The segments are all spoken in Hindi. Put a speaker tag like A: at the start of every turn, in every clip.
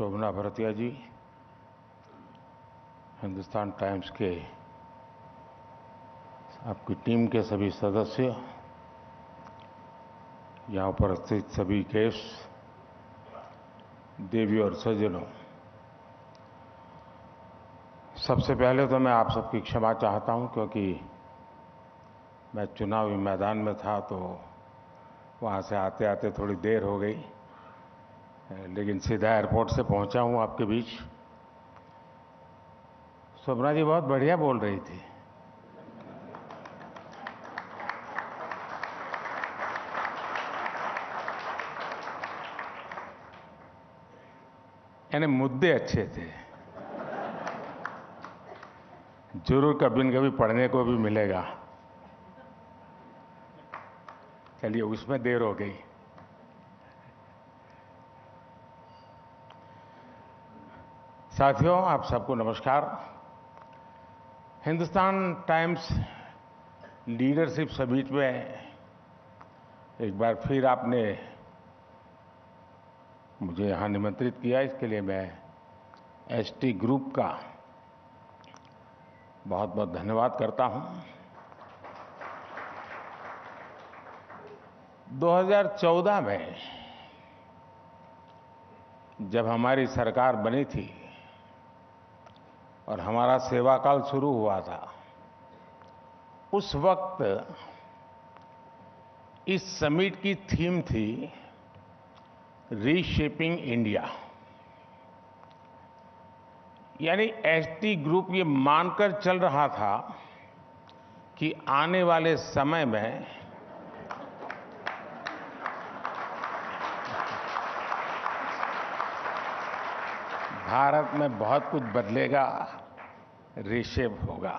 A: शोभना भरतिया जी, हिंदुस्तान टाइम्स के आपकी टीम के सभी सदस्य, यहाँ उपस्थित सभी गेस्ट, देवी और सज्जनों, सबसे पहले तो मैं आप सबकी क्षमा चाहता हूं क्योंकि मैं चुनावी मैदान में था तो वहां से आते आते थोड़ी देर हो गई, लेकिन सीधा एयरपोर्ट से पहुंचा हूं आपके बीच। शोभना जी बहुत बढ़िया बोल रही थी। यानी मुद्दे अच्छे थे, जरूर कभी न कभी पढ़ने को भी मिलेगा। चलिए, उसमें देर हो गई। साथियों, आप सबको नमस्कार। हिंदुस्तान टाइम्स लीडरशिप समिट में एक बार फिर आपने मुझे यहाँ निमंत्रित किया, इसके लिए मैं एसटी ग्रुप का बहुत बहुत धन्यवाद करता हूँ। 2014 में जब हमारी सरकार बनी थी और हमारा सेवा काल शुरू हुआ था, उस वक्त इस समिट की थीम थी रीशेपिंग इंडिया। यानी एसटी ग्रुप ये मानकर चल रहा था कि आने वाले समय में भारत में बहुत कुछ बदलेगा, रीशेप होगा।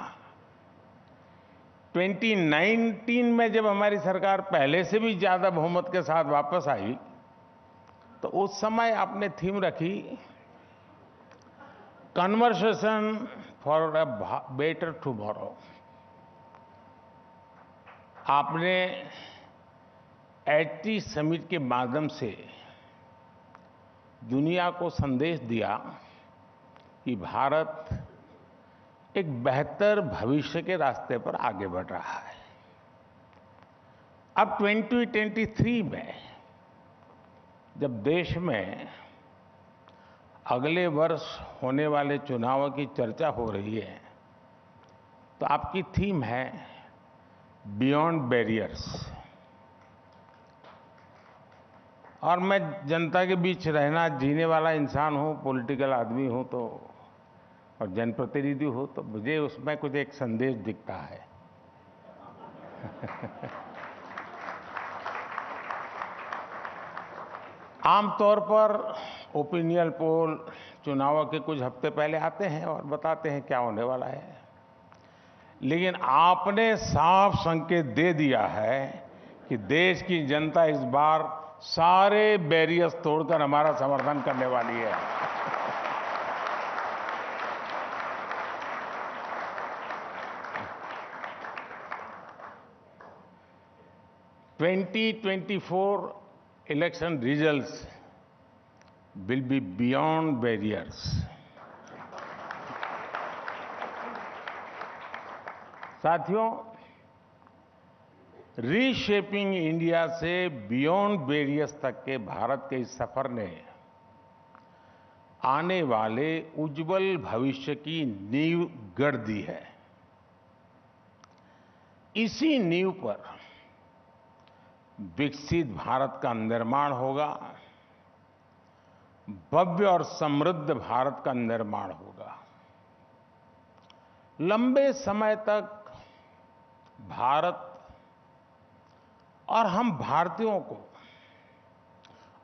A: 2019 में जब हमारी सरकार पहले से भी ज्यादा बहुमत के साथ वापस आई तो उस समय आपने थीम रखी conversation for a better tomorrow. आपने एसटी समिट के माध्यम से दुनिया को संदेश दिया कि भारत एक बेहतर भविष्य के रास्ते पर आगे बढ़ रहा है। अब 2023 में जब देश में अगले वर्ष होने वाले चुनाव की चर्चा हो रही है तो आपकी थीम है बियॉन्ड बैरियर्स। और मैं जनता के बीच रहना जीने वाला इंसान हूं, पॉलिटिकल आदमी हूं तो और जनप्रतिनिधि हूं, तो मुझे उसमें कुछ एक संदेश दिखता है। आमतौर पर ओपिनियन पोल चुनाव के कुछ हफ्ते पहले आते हैं और बताते हैं क्या होने वाला है, लेकिन आपने साफ संकेत दे दिया है कि देश की जनता इस बार सारे बैरियर्स तोड़कर हमारा समर्थन करने वाली है। (2024) election results will be beyond barriers. साथियों, रीशेपिंग इंडिया से बियॉन्ड बैरियर्स तक के भारत के इस सफर ने आने वाले उज्जवल भविष्य की नींव गढ़ दी है। इसी नींव पर विकसित भारत का निर्माण होगा, भव्य और समृद्ध भारत का निर्माण होगा। लंबे समय तक भारत और हम भारतीयों को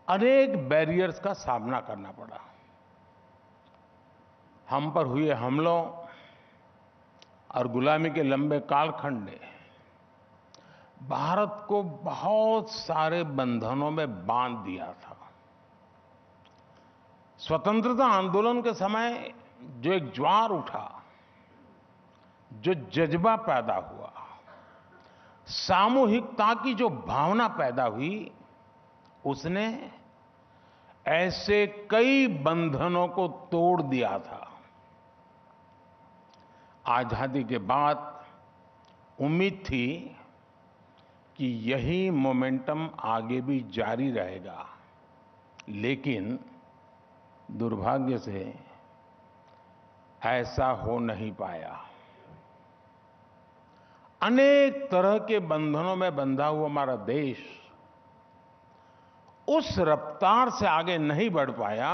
A: अनेक बैरियर्स का सामना करना पड़ा। हम पर हुए हमलों और गुलामी के लंबे कालखंड ने भारत को बहुत सारे बंधनों में बांध दिया था। स्वतंत्रता आंदोलन के समय जो एक ज्वार उठा, जो जज्बा पैदा हुआ, सामूहिकता की जो भावना पैदा हुई, उसने ऐसे कई बंधनों को तोड़ दिया था। आजादी के बाद उम्मीद थी कि यही मोमेंटम आगे भी जारी रहेगा, लेकिन दुर्भाग्य से ऐसा हो नहीं पाया। अनेक तरह के बंधनों में बंधा हुआ हमारा देश उस रफ्तार से आगे नहीं बढ़ पाया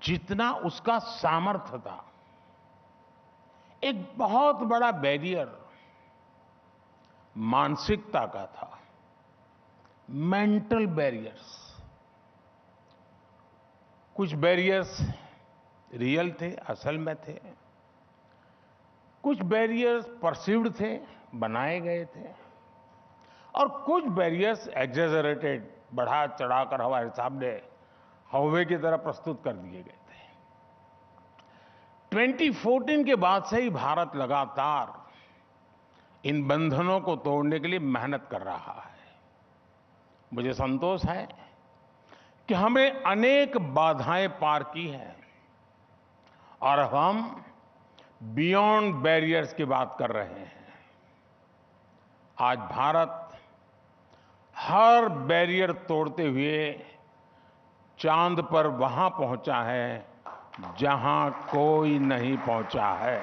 A: जितना उसका सामर्थ्य था। एक बहुत बड़ा बैरियर मानसिकता का था, मेंटल बैरियर्स। कुछ बैरियर्स रियल थे, असल में थे। कुछ बैरियर्स परसीव्ड थे, बनाए गए थे। और कुछ बैरियर्स एग्जेजरेटेड, बढ़ा चढ़ाकर हमारे सामने हौवे की तरह प्रस्तुत कर दिए गए थे। 2014 के बाद से ही भारत लगातार इन बंधनों को तोड़ने के लिए मेहनत कर रहा है। मुझे संतोष है कि हमने अनेक बाधाएं पार की हैं और अब हम बियॉन्ड बैरियर्स की बात कर रहे हैं। आज भारत हर बैरियर तोड़ते हुए चांद पर वहां पहुंचा है जहां कोई नहीं पहुंचा है।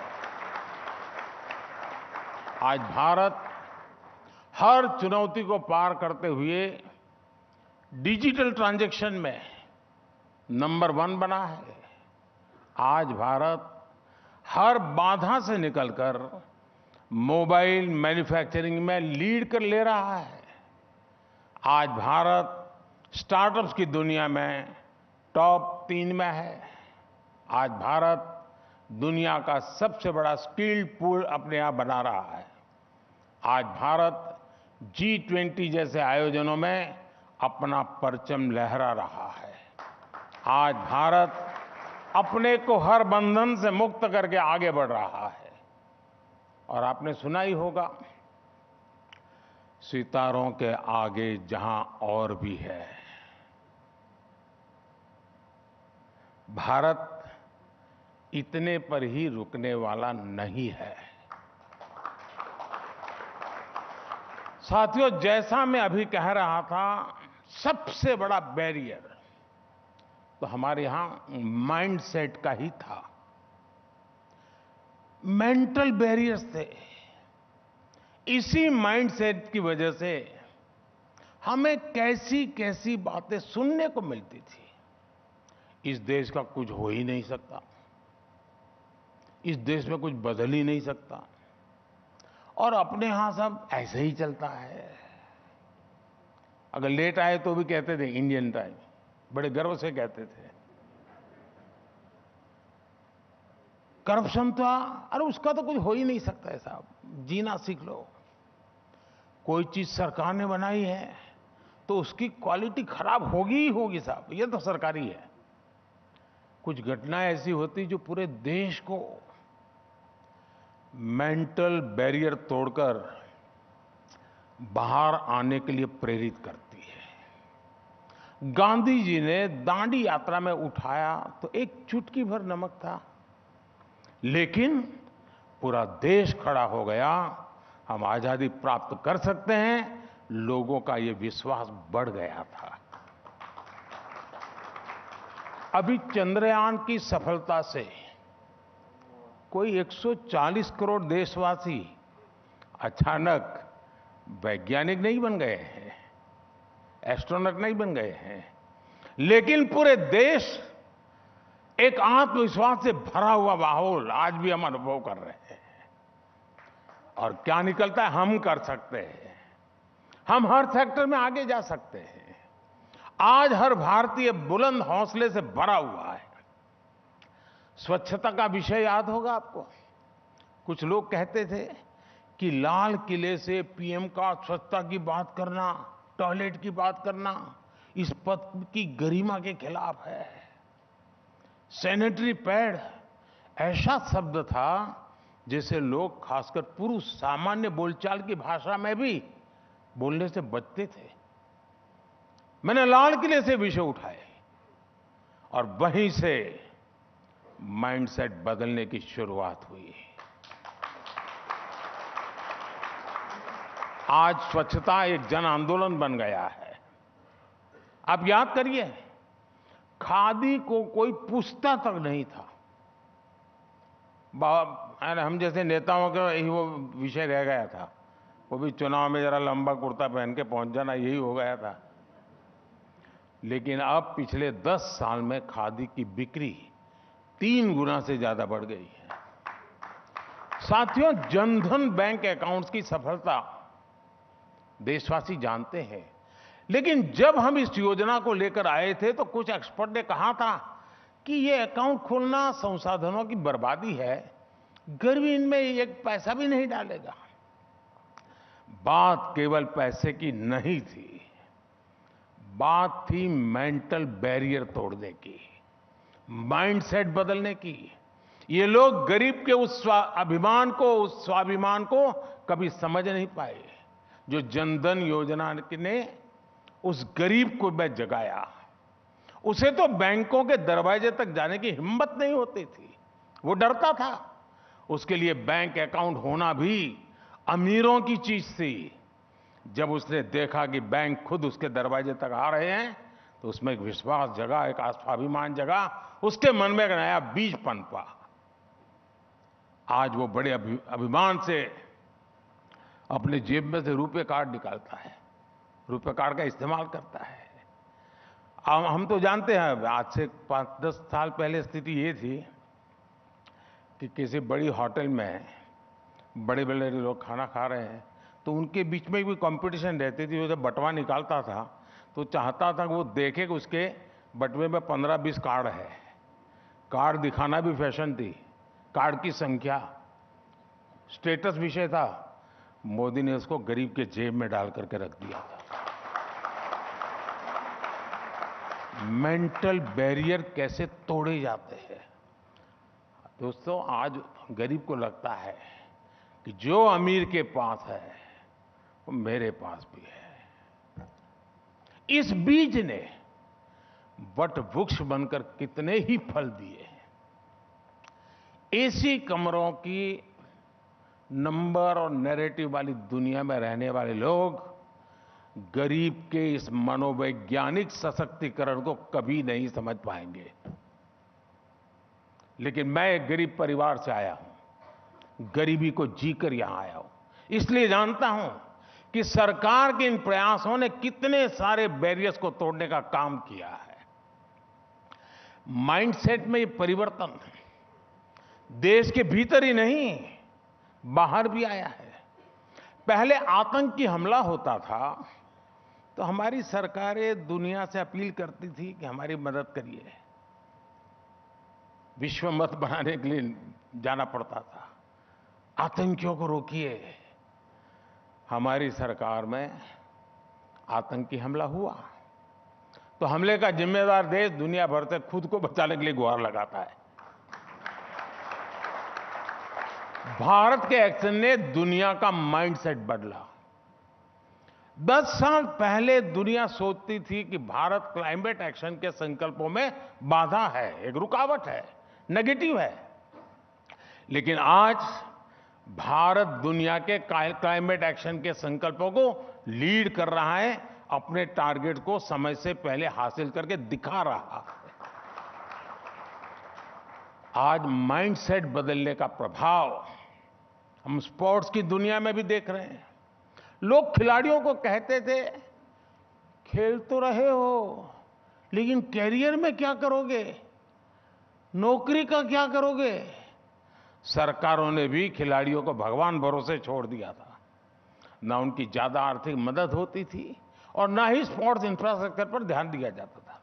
A: आज भारत हर चुनौती को पार करते हुए डिजिटल ट्रांजैक्शन में नंबर 1 बना है। आज भारत हर बाधा से निकलकर मोबाइल मैन्युफैक्चरिंग में लीड कर ले रहा है। आज भारत स्टार्टअप्स की दुनिया में टॉप 3 में है। आज भारत दुनिया का सबसे बड़ा स्किल्ड पूल अपने आप बना रहा है। आज भारत G20 जैसे आयोजनों में अपना परचम लहरा रहा है। आज भारत अपने को हर बंधन से मुक्त करके आगे बढ़ रहा है। और आपने सुना ही होगा, सितारों के आगे जहां और भी है। भारत इतने पर ही रुकने वाला नहीं है। साथियों, जैसा मैं अभी कह रहा था, सबसे बड़ा बैरियर तो हमारे यहां माइंडसेट का ही था। मेंटल बैरियर्स थे। इसी माइंडसेट की वजह से हमें कैसी कैसी बातें सुनने को मिलती थी। इस देश का कुछ हो ही नहीं सकता, इस देश में कुछ बदल ही नहीं सकता, और अपने यहां सब ऐसे ही चलता है। अगर लेट आए तो भी कहते थे इंडियन टाइम, बड़े गर्व से कहते थे। करप्शन था, अरे उसका तो कुछ हो ही नहीं सकता है साहब, जीना सीख लो। कोई चीज सरकार ने बनाई है तो उसकी क्वालिटी खराब होगी ही होगी साहब, ये तो सरकारी है। कुछ घटनाएं ऐसी होती जो पूरे देश को मेंटल बैरियर तोड़कर बाहर आने के लिए प्रेरित करती है। गांधी जी ने दांडी यात्रा में उठाया तो एक चुटकी भर नमक था, लेकिन पूरा देश खड़ा हो गया। हम आजादी प्राप्त कर सकते हैं, लोगों का ये विश्वास बढ़ गया था। अभी चंद्रयान की सफलता से कोई 140 करोड़ देशवासी अचानक वैज्ञानिक नहीं बन गए हैं, एस्ट्रोनॉट नहीं बन गए हैं, लेकिन पूरे देश एक आत्मविश्वास से भरा हुआ माहौल आज भी हम अनुभव कर रहे हैं। और क्या निकलता है, हम कर सकते हैं, हम हर सेक्टर में आगे जा सकते हैं। आज हर भारतीय बुलंद हौसले से भरा हुआ है। स्वच्छता का विषय याद होगा आपको। कुछ लोग कहते थे कि लाल किले से पीएम का स्वच्छता की बात करना, टॉयलेट की बात करना इस पद की गरिमा के खिलाफ है। सैनिटरी पैड ऐसा शब्द था जिसे लोग, खासकर पुरुष, सामान्य बोलचाल की भाषा में भी बोलने से बचते थे। मैंने लाल किले से विषय उठाए और वहीं से माइंडसेट बदलने की शुरुआत हुई। आज स्वच्छता एक जन आंदोलन बन गया है। आप याद करिए, खादी को कोई पूछता तक नहीं था। हम जैसे नेताओं का यही वो विषय रह गया था। वो भी चुनाव में जरा लंबा कुर्ता पहन के पहुंच जाना, यही हो गया था। लेकिन अब पिछले 10 साल में खादी की बिक्री 3 गुना से ज्यादा बढ़ गई है। साथियों, जनधन बैंक अकाउंट्स की सफलता देशवासी जानते हैं। लेकिन जब हम इस योजना को लेकर आए थे तो कुछ एक्सपर्ट ने कहा था कि ये अकाउंट खोलना संसाधनों की बर्बादी है, गरीब इनमें एक पैसा भी नहीं डालेगा। बात केवल पैसे की नहीं थी, बात थी मेंटल बैरियर तोड़ने की, माइंडसेट बदलने की। ये लोग गरीब के उस अभिमान को, उस स्वाभिमान को कभी समझ नहीं पाए जो जनधन योजना ने उस गरीब को मैं जगाया। उसे तो बैंकों के दरवाजे तक जाने की हिम्मत नहीं होती थी, वो डरता था। उसके लिए बैंक अकाउंट होना भी अमीरों की चीज थी। जब उसने देखा कि बैंक खुद उसके दरवाजे तक आ रहे हैं तो उसमें एक विश्वास जगा, एक स्वाभिमान जगा, उसके मन में एक नया बीज पनपा। आज वो बड़े अभिमान से अपने जेब में से रुपए कार्ड निकालता है, रुपए कार्ड का इस्तेमाल करता है। हम तो जानते हैं, आज से 5-10 साल पहले स्थिति ये थी कि किसी बड़ी होटल में बड़े बड़े लोग खाना खा रहे हैं तो उनके बीच में भी कंपटीशन रहती थी। वो जब बटवा निकालता था तो चाहता था कि वो देखे कि उसके बटवे में 15-20 कार्ड है। कार्ड दिखाना भी फैशन थी, कार्ड की संख्या स्टेटस विषय था। मोदी ने उसको गरीब के जेब में डाल करके रख दिया था। मेंटल बैरियर कैसे तोड़े जाते हैं दोस्तों। आज गरीब को लगता है कि जो अमीर के पास है वो मेरे पास भी है। इस बीज ने वट वृक्ष बनकर कितने ही फल दिए। एसी कमरों की नंबर और नैरेटिव वाली दुनिया में रहने वाले लोग गरीब के इस मनोवैज्ञानिक सशक्तिकरण को कभी नहीं समझ पाएंगे। लेकिन मैं एक गरीब परिवार से आया हूं, गरीबी को जीकर यहां आया हूं, इसलिए जानता हूं कि सरकार के इन प्रयासों ने कितने सारे बैरियर्स को तोड़ने का काम किया है। माइंडसेट में ये परिवर्तन देश के भीतर ही नहीं, बाहर भी आया है। पहले आतंकी हमला होता था तो हमारी सरकारें दुनिया से अपील करती थी कि हमारी मदद करिए, विश्व मत बनाने के लिए जाना पड़ता था, आतंकियों को रोकिए। हमारी सरकार में आतंकी हमला हुआ तो हमले का जिम्मेदार देश दुनिया भर से खुद को बचाने के लिए गुहार लगाता है। भारत के एक्शन ने दुनिया का माइंडसेट बदला। 10 साल पहले दुनिया सोचती थी कि भारत क्लाइमेट एक्शन के संकल्पों में बाधा है, एक रुकावट है, नेगेटिव है। लेकिन आज भारत दुनिया के क्लाइमेट एक्शन के संकल्पों को लीड कर रहा है, अपने टारगेट को समय से पहले हासिल करके दिखा रहा है। आज माइंडसेट बदलने का प्रभाव हम स्पोर्ट्स की दुनिया में भी देख रहे हैं। लोग खिलाड़ियों को कहते थे, खेल तो रहे हो लेकिन कैरियर में क्या करोगे, नौकरी का क्या करोगे। सरकारों ने भी खिलाड़ियों को भगवान भरोसे छोड़ दिया था। ना उनकी ज्यादा आर्थिक मदद होती थी और ना ही स्पोर्ट्स इंफ्रास्ट्रक्चर पर ध्यान दिया जाता था।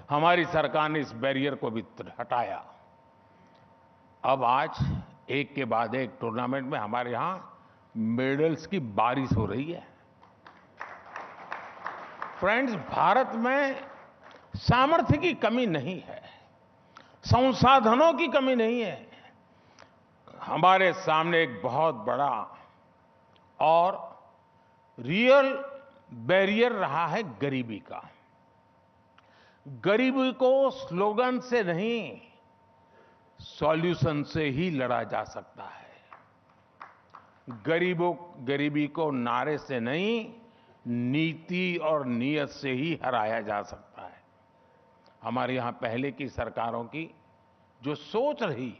A: हमारी सरकार ने इस बैरियर को भी हटाया। अब आज एक के बाद एक टूर्नामेंट में हमारे यहां मेडल्स की बारिश हो रही है। फ्रेंड्स, भारत में सामर्थ्य की कमी नहीं है, संसाधनों की कमी नहीं है। हमारे सामने एक बहुत बड़ा और रियल बैरियर रहा है गरीबी का। गरीबी को स्लोगन से नहीं, सॉल्यूशन से ही लड़ा जा सकता है। गरीबी को नारे से नहीं, नीति और नीयत से ही हराया जा सकता है। हमारे यहां पहले की सरकारों की जो सोच रही,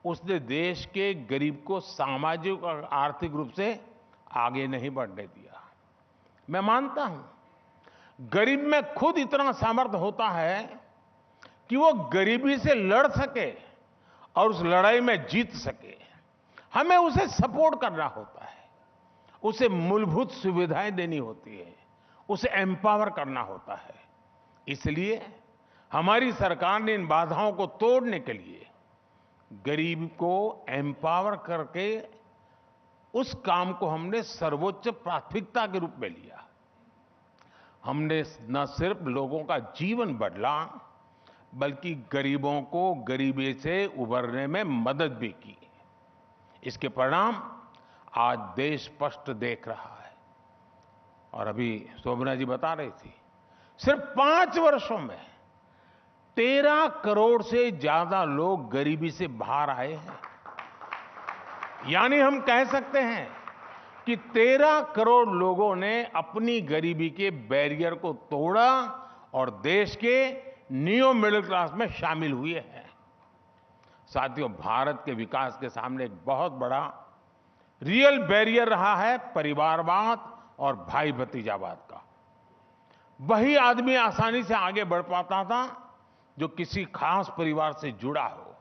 A: उसने देश के गरीब को सामाजिक और आर्थिक रूप से आगे नहीं बढ़ने दिया। मैं मानता हूं, गरीब में खुद इतना सामर्थ्य होता है कि वो गरीबी से लड़ सके और उस लड़ाई में जीत सके। हमें उसे सपोर्ट करना होता है, उसे मूलभूत सुविधाएं देनी होती है, उसे एम्पावर करना होता है। इसलिए हमारी सरकार ने इन बाधाओं को तोड़ने के लिए गरीब को एम्पावर करके उस काम को हमने सर्वोच्च प्राथमिकता के रूप में लिया। हमने न सिर्फ लोगों का जीवन बदला, बल्कि गरीबों को गरीबी से उबरने में मदद भी की। इसके परिणाम आज देश स्पष्ट देख रहा है। और अभी शोभना जी बता रही थी, सिर्फ 5 वर्षों में 13 करोड़ से ज्यादा लोग गरीबी से बाहर आए हैं। यानी हम कह सकते हैं कि 13 करोड़ लोगों ने अपनी गरीबी के बैरियर को तोड़ा और देश के न्यू मिडिल क्लास में शामिल हुए हैं। साथियों, भारत के विकास के सामने एक बहुत बड़ा रियल बैरियर रहा है परिवारवाद और भाई भतीजावाद का। वही आदमी आसानी से आगे बढ़ पाता था जो किसी खास परिवार से जुड़ा हो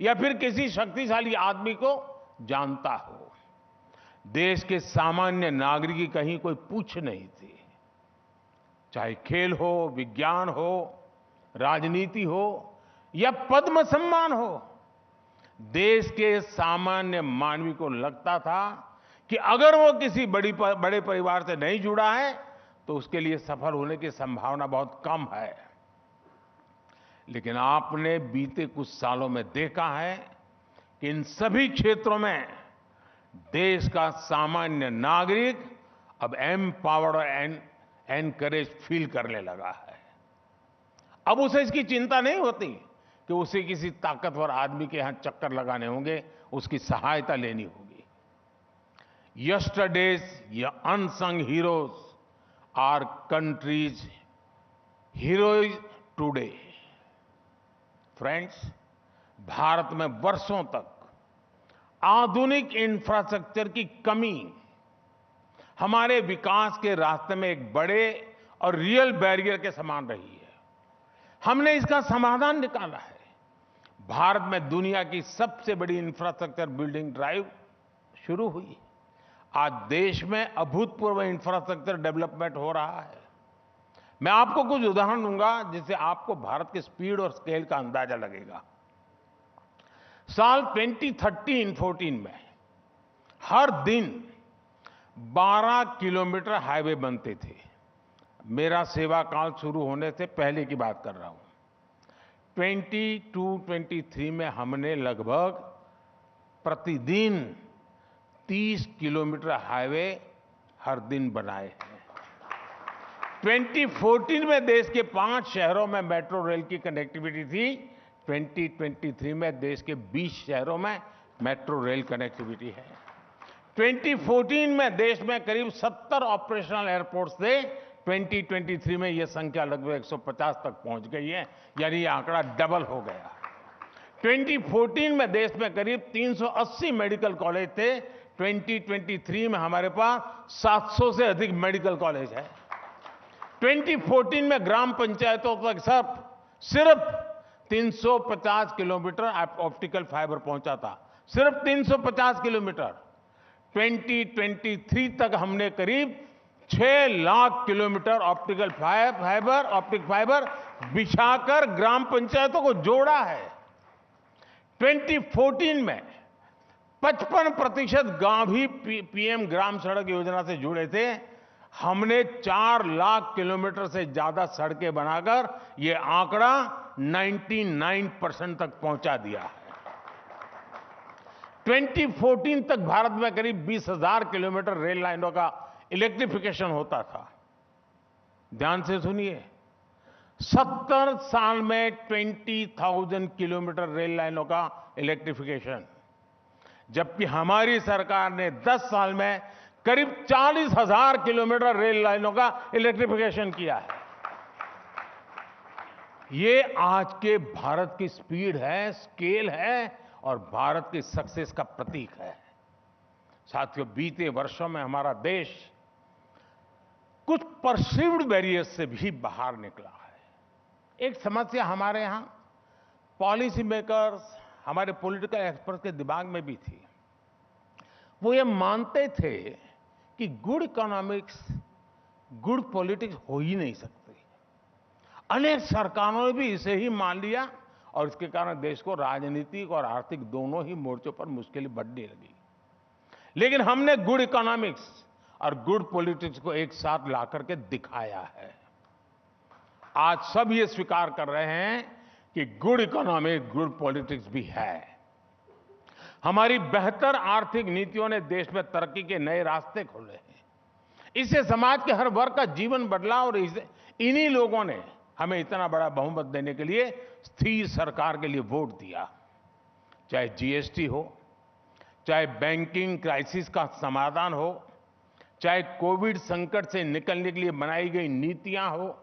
A: या फिर किसी शक्तिशाली आदमी को जानता हो। देश के सामान्य नागरिक की कहीं कोई पूछ नहीं थी। चाहे खेल हो, विज्ञान हो, राजनीति हो या पद्म सम्मान हो, देश के सामान्य मानवी को लगता था कि अगर वो किसी बड़े परिवार से नहीं जुड़ा है तो उसके लिए सफल होने की संभावना बहुत कम है। लेकिन आपने बीते कुछ सालों में देखा है कि इन सभी क्षेत्रों में देश का सामान्य नागरिक अब एम्पावर्ड और एनकरेज फील करने लगा है। अब उसे इसकी चिंता नहीं होती कि उसे किसी ताकतवर आदमी के यहां चक्कर लगाने होंगे, उसकी सहायता लेनी होगी। Yesterday's unsung heroes are country's heroes today. Friends, Bharat में वर्षों तक आधुनिक इंफ्रास्ट्रक्चर की कमी हमारे विकास के रास्ते में एक बड़े और रियल बैरियर के समान रही है। हमने इसका समाधान निकाला है। भारत में दुनिया की सबसे बड़ी इंफ्रास्ट्रक्चर बिल्डिंग ड्राइव शुरू हुई। आज देश में अभूतपूर्व इंफ्रास्ट्रक्चर डेवलपमेंट हो रहा है। मैं आपको कुछ उदाहरण दूंगा जिससे आपको भारत के स्पीड और स्केल का अंदाजा लगेगा। साल 2013-14 में हर दिन 12 किलोमीटर हाईवे बनते थे। मेरा सेवा काल शुरू होने से पहले की बात कर रहा हूं। 22-23 में हमने लगभग प्रतिदिन 30 किलोमीटर हाईवे हर दिन बनाए हैं। 2014 में देश के 5 शहरों में मेट्रो रेल की कनेक्टिविटी थी। 2023 में देश के 20 शहरों में मेट्रो रेल कनेक्टिविटी है। 2014 में देश में करीब 70 ऑपरेशनल एयरपोर्ट्स थे। 2023 में यह संख्या लगभग 150 तक पहुंच गई है, यानी यह आंकड़ा डबल हो गया। 2014 में देश में करीब 380 मेडिकल कॉलेज थे। 2023 में हमारे पास 700 से अधिक मेडिकल कॉलेज है। 2014 में ग्राम पंचायतों तक सिर्फ 350 किलोमीटर ऑप्टिकल फाइबर पहुंचा था, सिर्फ 350 किलोमीटर। 2023 तक हमने करीब 6 लाख किलोमीटर ऑप्टिक फाइबर बिछाकर ग्राम पंचायतों को जोड़ा है। 2014 में 55% गांव ही पीएम ग्राम सड़क योजना से जुड़े थे। हमने 4 लाख किलोमीटर से ज्यादा सड़कें बनाकर यह आंकड़ा 99% तक पहुंचा दिया है। 2014 तक भारत में करीब 20,000 किलोमीटर रेल लाइनों का इलेक्ट्रिफिकेशन होता था। ध्यान से सुनिए, 70 साल में 20,000 किलोमीटर रेल लाइनों का इलेक्ट्रिफिकेशन, जबकि हमारी सरकार ने 10 साल में करीब 40,000 किलोमीटर रेल लाइनों का इलेक्ट्रिफिकेशन किया है। ये आज के भारत की स्पीड है, स्केल है और भारत की सक्सेस का प्रतीक है। साथियों, बीते वर्षों में हमारा देश कुछ परसीव्ड बैरियर्स से भी बाहर निकला है। एक समस्या हमारे यहां पॉलिसी मेकर्स, हमारे पॉलिटिकल एक्सपर्ट के दिमाग में भी थी। वो ये मानते थे कि गुड इकोनॉमिक्स, गुड पॉलिटिक्स हो ही नहीं सकती। अनेक सरकारों ने भी इसे ही मान लिया और इसके कारण देश को राजनीतिक और आर्थिक दोनों ही मोर्चों पर मुश्किलें बढ़ने लगी। लेकिन हमने गुड इकोनॉमिक्स और गुड पॉलिटिक्स को एक साथ ला करके दिखाया है। आज सब ये स्वीकार कर रहे हैं कि गुड इकोनॉमिक्स, गुड पॉलिटिक्स भी है। हमारी बेहतर आर्थिक नीतियों ने देश में तरक्की के नए रास्ते खोले हैं। इससे समाज के हर वर्ग का जीवन बदला और इन्हीं लोगों ने हमें इतना बड़ा बहुमत देने के लिए स्थिर सरकार के लिए वोट दिया। चाहे जीएसटी हो, चाहे बैंकिंग क्राइसिस का समाधान हो, चाहे कोविड संकट से निकलने के लिए बनाई गई नीतियां हो,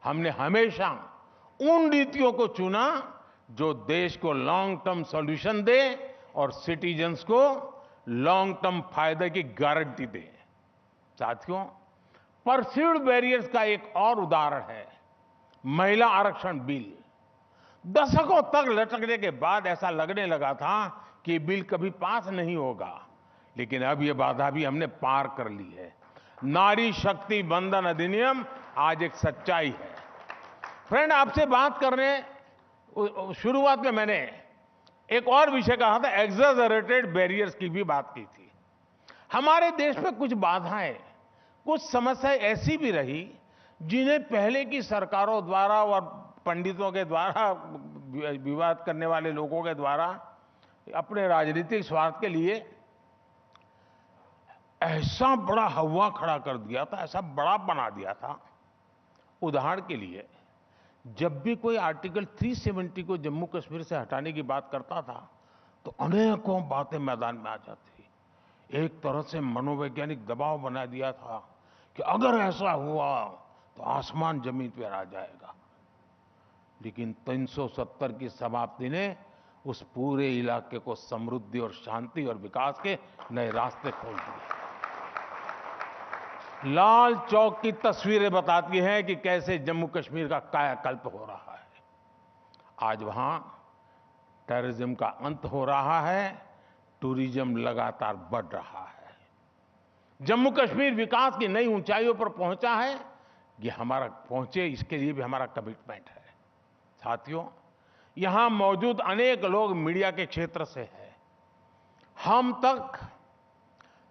A: हमने हमेशा उन नीतियों को चुना जो देश को लॉन्ग टर्म सॉल्यूशन दे और सिटीजन्स को लॉन्ग टर्म फायदे की गारंटी दे। साथियों, परसीव्ड बैरियर्स का एक और उदाहरण है महिला आरक्षण बिल। दशकों तक लटकने के बाद ऐसा लगने लगा था कि बिल कभी पास नहीं होगा, लेकिन अब यह बाधा भी हमने पार कर ली है। नारी शक्ति बंधन अधिनियम आज एक सच्चाई है। फ्रेंड, आपसे बात करने शुरुआत में मैंने एक और विषय कहा था, एग्जैजरेटेड बैरियर्स की भी बात की थी। हमारे देश में कुछ बाधाएं, कुछ समस्याएं ऐसी भी रही जिन्हें पहले की सरकारों द्वारा और पंडितों के द्वारा, विवाद करने वाले लोगों के द्वारा अपने राजनीतिक स्वार्थ के लिए ऐसा बड़ा हवा खड़ा कर दिया था, ऐसा बड़ा बना दिया था। उदाहरण के लिए, जब भी कोई आर्टिकल 370 को जम्मू कश्मीर से हटाने की बात करता था तो अनेकों बातें मैदान में आ जाती। एक तरह से मनोवैज्ञानिक दबाव बना दिया था कि अगर ऐसा हुआ तो आसमान जमीन पर आ जाएगा। लेकिन 370 की समाप्ति ने उस पूरे इलाके को समृद्धि और शांति और विकास के नए रास्ते खोल दिए। लाल चौक की तस्वीरें बताती हैं कि कैसे जम्मू कश्मीर का कायाकल्प हो रहा है। आज वहां टेररिज्म का अंत हो रहा है, टूरिज्म लगातार बढ़ रहा है। जम्मू कश्मीर विकास की नई ऊंचाइयों पर पहुंचा है। ये हमारा पहुंचे, इसके लिए भी हमारा कमिटमेंट है। साथियों, यहां मौजूद अनेक लोग मीडिया के क्षेत्र से हैं। हम तक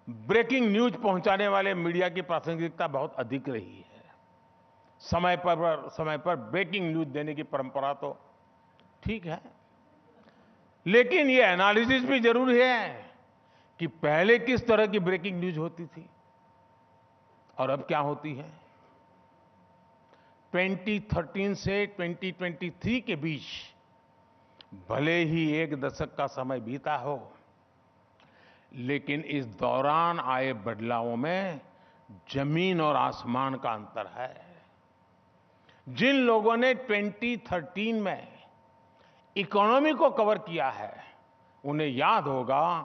A: ब्रेकिंग न्यूज पहुंचाने वाले मीडिया की प्रासंगिकता बहुत अधिक रही है। समय पर ब्रेकिंग न्यूज देने की परंपरा तो ठीक है, लेकिन ये एनालिसिस भी जरूरी है कि पहले किस तरह की ब्रेकिंग न्यूज होती थी और अब क्या होती है। 2013 से 2023 के बीच भले ही एक दशक का समय बीता हो, लेकिन इस दौरान आए बदलावों में जमीन और आसमान का अंतर है। जिन लोगों ने 2013 में इकोनॉमी को कवर किया है, उन्हें याद होगा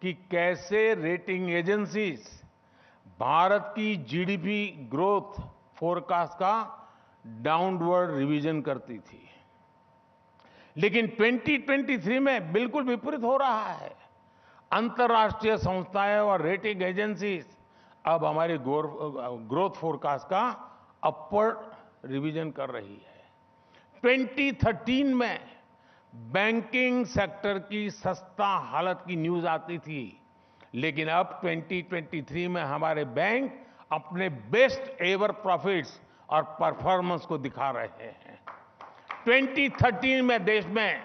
A: कि कैसे रेटिंग एजेंसीज भारत की जीडीपी ग्रोथ फोरकास्ट का डाउनवर्ड रिवीजन करती थी। लेकिन 2023 में बिल्कुल विपरीत हो रहा है। अंतर्राष्ट्रीय संस्थाएं और रेटिंग एजेंसीज अब हमारी ग्रोथ फोरकास्ट का अपवर्ड रिवीजन कर रही है। 2013 में बैंकिंग सेक्टर की सस्ता हालत की न्यूज आती थी, लेकिन अब 2023 में हमारे बैंक अपने बेस्ट एवर प्रॉफिट्स और परफॉर्मेंस को दिखा रहे हैं। 2013 में देश में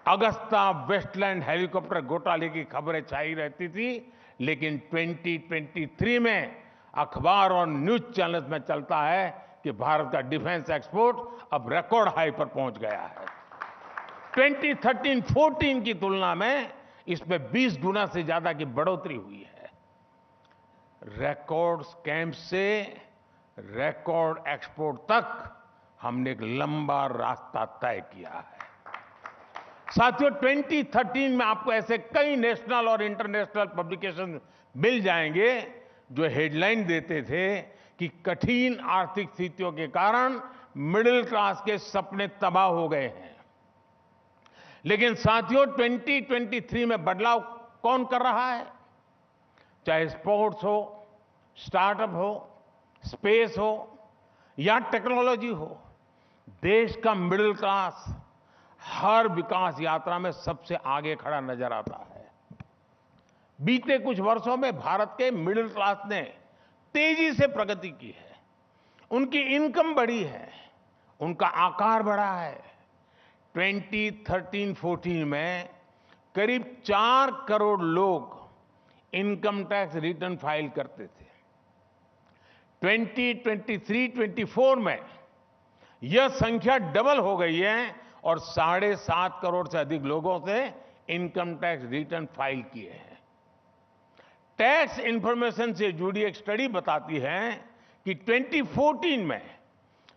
A: अगस्ता वेस्टलैंड हेलीकॉप्टर घोटाले की खबरें छाई रहती थी, लेकिन 2023 में अखबार और न्यूज चैनल्स में चलता है कि भारत का डिफेंस एक्सपोर्ट अब रिकॉर्ड हाई पर पहुंच गया है। 2013-14 की तुलना में इसमें 20 गुना से ज्यादा की बढ़ोतरी हुई है। रिकॉर्ड स्कैम से रिकॉर्ड एक्सपोर्ट तक हमने एक लंबा रास्ता तय किया है। साथियों, 2013 में आपको ऐसे कई नेशनल और इंटरनेशनल पब्लिकेशन मिल जाएंगे जो हेडलाइन देते थे कि कठिन आर्थिक स्थितियों के कारण मिडिल क्लास के सपने तबाह हो गए हैं। लेकिन साथियों, 2023 में बदलाव कौन कर रहा है? चाहे स्पोर्ट्स हो, स्टार्टअप हो, स्पेस हो या टेक्नोलॉजी हो, देश का मिडिल क्लास हर विकास यात्रा में सबसे आगे खड़ा नजर आता है। बीते कुछ वर्षों में भारत के मिडिल क्लास ने तेजी से प्रगति की है। उनकी इनकम बढ़ी है, उनका आकार बढ़ा है। 2013-14 में करीब 4 करोड़ लोग इनकम टैक्स रिटर्न फाइल करते थे। 2023-24 में यह संख्या डबल हो गई है और 7.5 करोड़ से अधिक लोगों से इनकम टैक्स रिटर्न फाइल किए हैं। टैक्स इंफॉर्मेशन से जुड़ी एक स्टडी बताती है कि 2014 में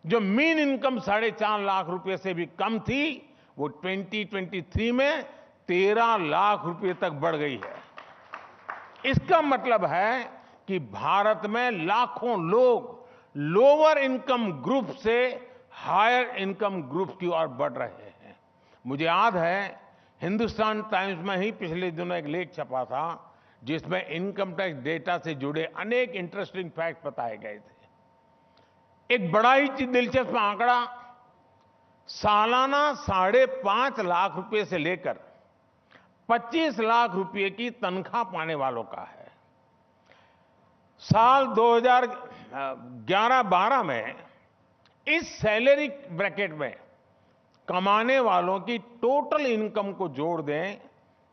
A: जो मीन इनकम 4.5 लाख रुपए से भी कम थी, वो 2023 में 13 लाख रुपए तक बढ़ गई है। इसका मतलब है कि भारत में लाखों लोग लोअर इनकम ग्रुप से हायर इनकम ग्रुप की ओर बढ़ रहे हैं। मुझे याद है, हिंदुस्तान टाइम्स में ही पिछले दिनों एक लेख छपा था जिसमें इनकम टैक्स डेटा से जुड़े अनेक इंटरेस्टिंग फैक्ट बताए गए थे। एक बड़ा ही दिलचस्प आंकड़ा सालाना 5.5 लाख रुपए से लेकर 25 लाख रुपए की तनख्वाह पाने वालों का है। साल 2011-12 में इस सैलरी ब्रैकेट में कमाने वालों की टोटल इनकम को जोड़ दें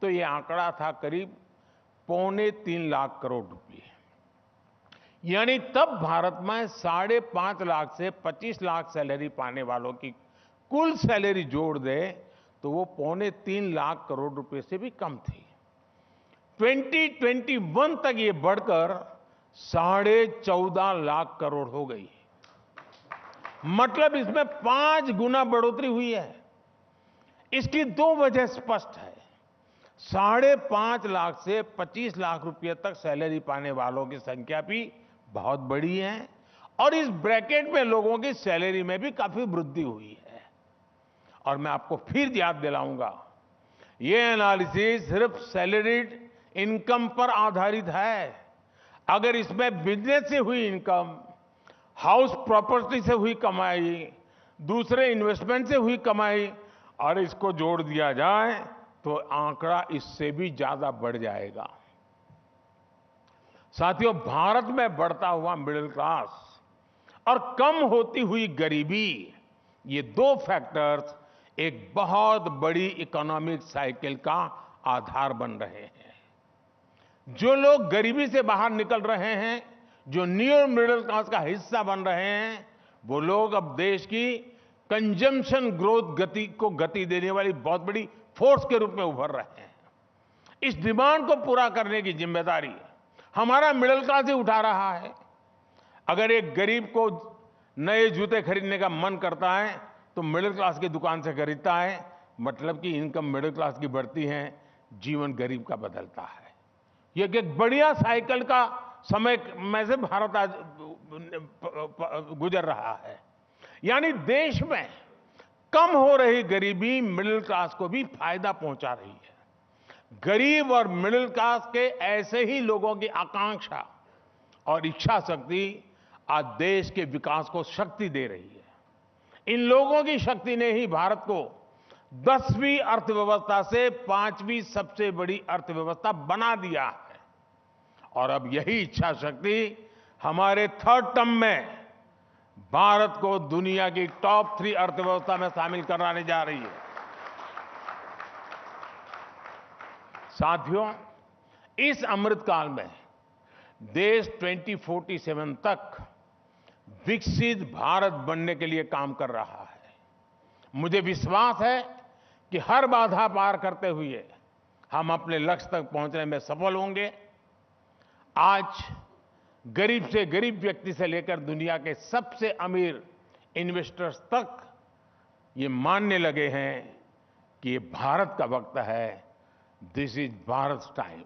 A: तो यह आंकड़ा था करीब 2.25 लाख करोड़ रुपए। यानी तब भारत में 5.5 लाख से 25 लाख सैलरी पाने वालों की कुल सैलरी जोड़ दे तो वो 2.25 लाख करोड़ रुपए से भी कम थी। 2021 तक ये बढ़कर 14.5 लाख करोड़ हो गई। मतलब इसमें 5 गुना बढ़ोतरी हुई है। इसकी 2 वजह स्पष्ट है। 5.5 लाख से 25 लाख रुपए तक सैलरी पाने वालों की संख्या भी बहुत बड़ी है और इस ब्रैकेट में लोगों की सैलरी में भी काफी वृद्धि हुई है। और मैं आपको फिर याद दिलाऊंगा, यह एनालिसिस सिर्फ सैलरीड इनकम पर आधारित है। अगर इसमें बिजनेस से हुई इनकम, हाउस प्रॉपर्टी से हुई कमाई, दूसरे इन्वेस्टमेंट से हुई कमाई और इसको जोड़ दिया जाए तो आंकड़ा इससे भी ज्यादा बढ़ जाएगा। साथियों, भारत में बढ़ता हुआ मिडिल क्लास और कम होती हुई गरीबी, ये 2 फैक्टर्स एक बहुत बड़ी इकोनॉमिक साइकिल का आधार बन रहे हैं। जो लोग गरीबी से बाहर निकल रहे हैं, जो न्यू मिडिल क्लास का हिस्सा बन रहे हैं, वो लोग अब देश की कंजम्पशन ग्रोथ को गति देने वाली बहुत बड़ी फोर्स के रूप में उभर रहे हैं। इस डिमांड को पूरा करने की जिम्मेदारी हमारा मिडिल क्लास ही उठा रहा है। अगर एक गरीब को नए जूते खरीदने का मन करता है तो मिडिल क्लास की दुकान से खरीदता है। मतलब कि इनकम मिडिल क्लास की बढ़ती है, जीवन गरीब का बदलता है। ये एक बढ़िया साइकिल का समय में से भारत आज गुजर रहा है। यानी देश में कम हो रही गरीबी मिडिल क्लास को भी फायदा पहुंचा रही है। गरीब और मिडिल क्लास के ऐसे ही लोगों की आकांक्षा और इच्छा शक्ति आज देश के विकास को शक्ति दे रही है। इन लोगों की शक्ति ने ही भारत को 10वीं अर्थव्यवस्था से 5वीं सबसे बड़ी अर्थव्यवस्था बना दिया है। और अब यही इच्छा शक्ति हमारे 3rd टर्म में भारत को दुनिया की टॉप 3 अर्थव्यवस्था में शामिल कराने जा रही है। साथियों, इस अमृतकाल में देश 2047 तक विकसित भारत बनने के लिए काम कर रहा है। मुझे विश्वास है कि हर बाधा पार करते हुए हम अपने लक्ष्य तक पहुंचने में सफल होंगे। आज गरीब से गरीब व्यक्ति से लेकर दुनिया के सबसे अमीर इन्वेस्टर्स तक ये मानने लगे हैं कि ये भारत का वक्त है। This is Bharat time.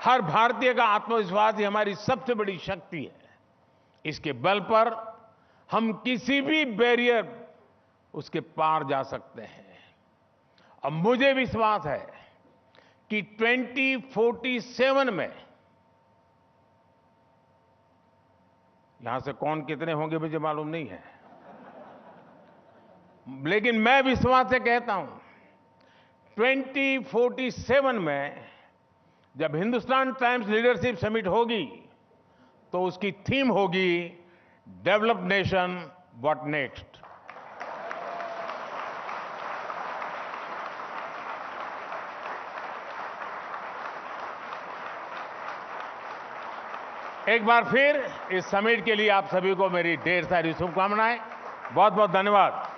A: हर भारतीय का आत्मविश्वास ही हमारी सबसे बड़ी शक्ति है। इसके बल पर हम किसी भी बैरियर उसके पार जा सकते हैं। अब मुझे विश्वास है कि 2047 में, यहां से कौन कितने होंगे मुझे मालूम नहीं है, लेकिन मैं विश्वास से कहता हूं 2047 में जब हिंदुस्तान टाइम्स लीडरशिप समिट होगी तो उसकी थीम होगी डेवलप्ड नेशन व्हाट नेक्स्ट। एक बार फिर इस समिट के लिए आप सभी को मेरी ढेर सारी शुभकामनाएं। बहुत बहुत धन्यवाद।